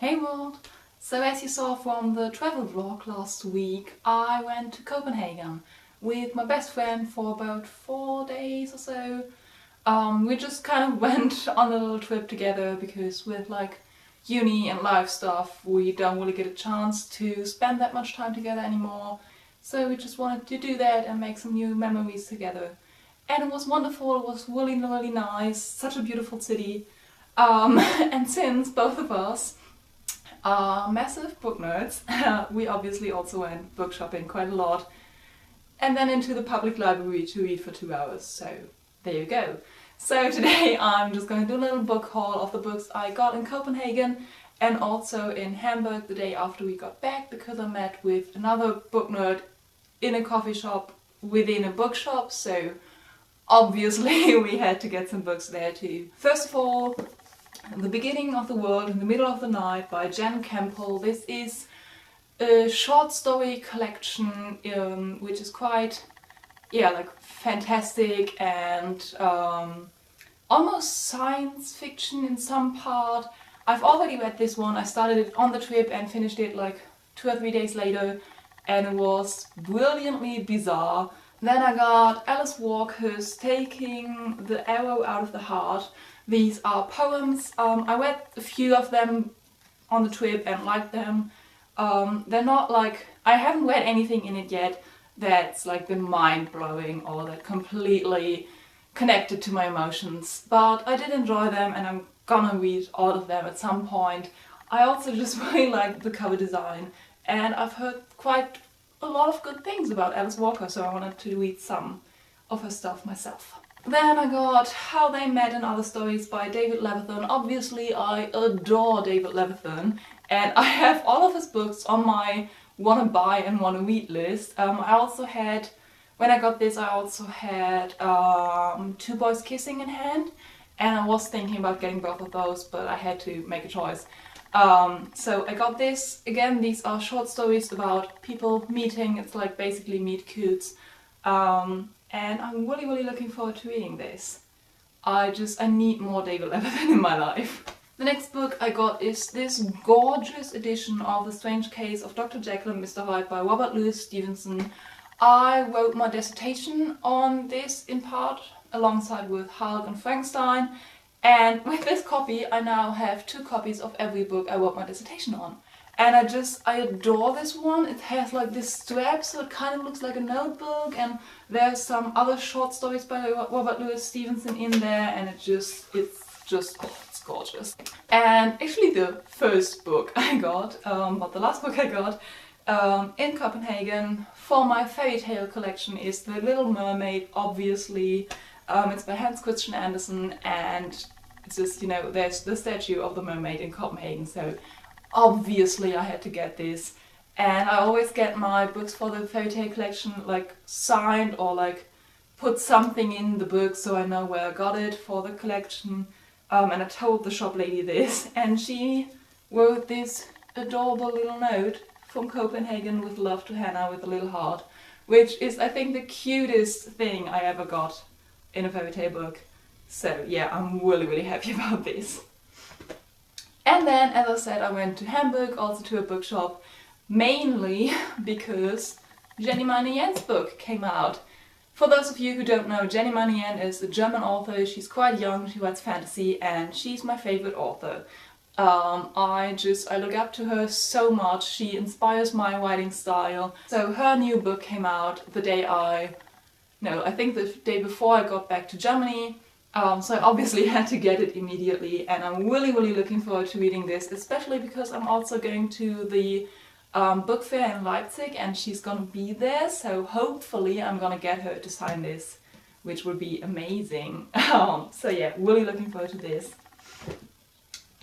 Hey world! So as you saw from the travel vlog last week, I went to Copenhagen with my best friend for about 4 days or so. We just kind of went on a little trip together because with like uni and life stuff we don't really get a chance to spend that much time together anymore. So we just wanted to do that and make some new memories together. And it was wonderful, it was really nice, such a beautiful city. And since both of us are massive book nerds, we obviously also went book shopping quite a lot. And then into the public library to read for 2 hours, so there you go. So today I'm just going to do a little book haul of the books I got in Copenhagen and also in Hamburg the day after we got back, because I met with another book nerd in a coffee shop within a bookshop, so obviously we had to get some books there too. First of all, The Beginning of the World in the Middle of the Night by Jen Campbell. This is a short story collection which is quite, like fantastic and almost science fiction in some part. I've already read this one. I started it on the trip and finished it like 2 or 3 days later, and it was brilliantly bizarre. Then I got Alice Walker's Taking the Arrow Out of the Heart. These are poems. I read a few of them on the trip and liked them. They're not like, I haven't read anything in it yet that's like been mind-blowing or that completely connected to my emotions, but I did enjoy them and I'm gonna read all of them at some point. I also just really like the cover design, and I've heard quite a lot of good things about Alice Walker, so I wanted to read some of her stuff myself. Then I got How They Met and Other Stories by David Levithan. Obviously I adore David Levithan and I have all of his books on my wanna buy and wanna read list. I also had, when I got this, I also had Two Boys Kissing in hand, and I was thinking about getting both of those, but I had to make a choice. So I got this. Again, these are short stories about people meeting. It's like basically meet cutes. And I'm really looking forward to reading this. I need more David Levithan in my life. The next book I got is this gorgeous edition of The Strange Case of Dr. Jekyll and Mr. Hyde by Robert Louis Stevenson. I wrote my dissertation on this in part alongside with Hulk and Frankenstein, and with this copy I now have 2 copies of every book I wrote my dissertation on. And I adore this one. It has like this strap, so it kind of looks like a notebook, and there's some other short stories by Robert Louis Stevenson in there, and it's just, it's gorgeous. And actually the first book I got, not the last book I got, in Copenhagen for my fairy tale collection is The Little Mermaid, obviously. It's by Hans Christian Andersen, and it's just, you know, there's the statue of the mermaid in Copenhagen, so obviously I had to get this. And I always get my books for the fairy tale collection like signed or like put something in the book so I know where I got it for the collection. And I told the shop lady this, and she wrote this adorable little note from Copenhagen with love to Hannah with a little heart, which is I think the cutest thing I ever got in a fairy tale book. So yeah, I'm really happy about this. And then, as I said, I went to Hamburg, also to a bookshop, mainly because Jenny Meine Jen's book came out. For those of you who don't know, Jenny Meine Jen is a German author. She's quite young, she writes fantasy, and she's my favorite author. I look up to her so much. She inspires my writing style. So her new book came out the day I think the day before I got back to Germany. So I obviously had to get it immediately, and I'm really looking forward to reading this, especially because I'm also going to the book fair in Leipzig and she's gonna be there, so hopefully I'm gonna get her to sign this, which would be amazing. So yeah, really looking forward to this.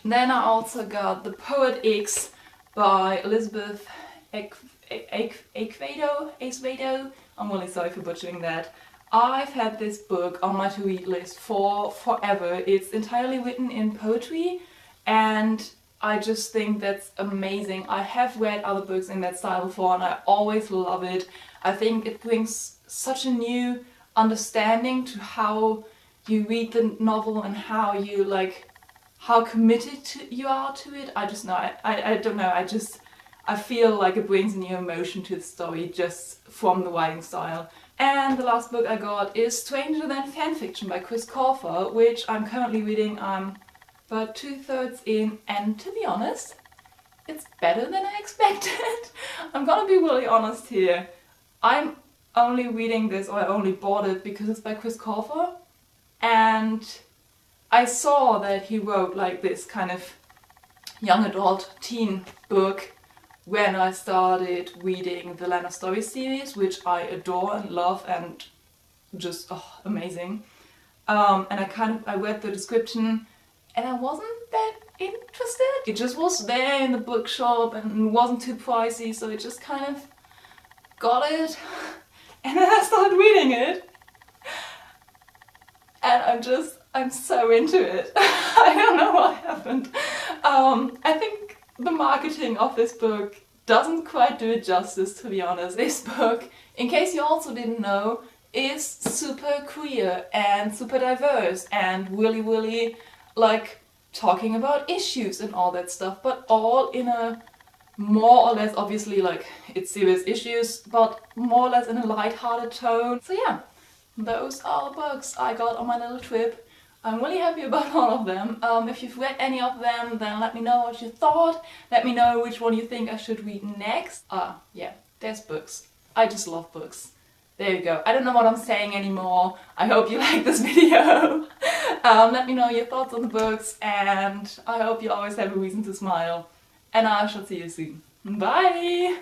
Then I also got The Poet X by Elizabeth Acevedo. I'm really sorry for butchering that. I've had this book on my to-read list for forever. It's entirely written in poetry, and I just think that's amazing. I have read other books in that style before and I always love it. I think it brings such a new understanding to how you read the novel and how you like how committed you are to it. I just know, I don't know, I feel like it brings a new emotion to the story just from the writing style. And the last book I got is Stranger Than Fanfiction by Chris Colfer, which I'm currently reading. I'm about 2/3 in, and to be honest, it's better than I expected. I'm gonna be really honest here. I'm only reading this, or I only bought it because it's by Chris Colfer, and I saw that he wrote like this kind of young adult teen book when I started reading the Land of Stories series, which I adore and love and just amazing. And I read the description and I wasn't that interested. It just was there in the bookshop and wasn't too pricey, so I just kind of got it. And then I started reading it. And I'm so into it. I don't know what happened. I think the marketing of this book doesn't quite do it justice, to be honest. This book, in case you also didn't know, is super queer and super diverse and really like talking about issues and all that stuff, but all in a more or less, obviously like it's serious issues, but more or less in a light-hearted tone. So yeah, those are the books I got on my little trip. I'm really happy about all of them. If you've read any of them, then let me know what you thought. Let me know which one you think I should read next. Yeah, there's books. I just love books. There you go. I don't know what I'm saying anymore. I hope you like this video. Let me know your thoughts on the books, and I hope you always have a reason to smile. And I shall see you soon. Bye!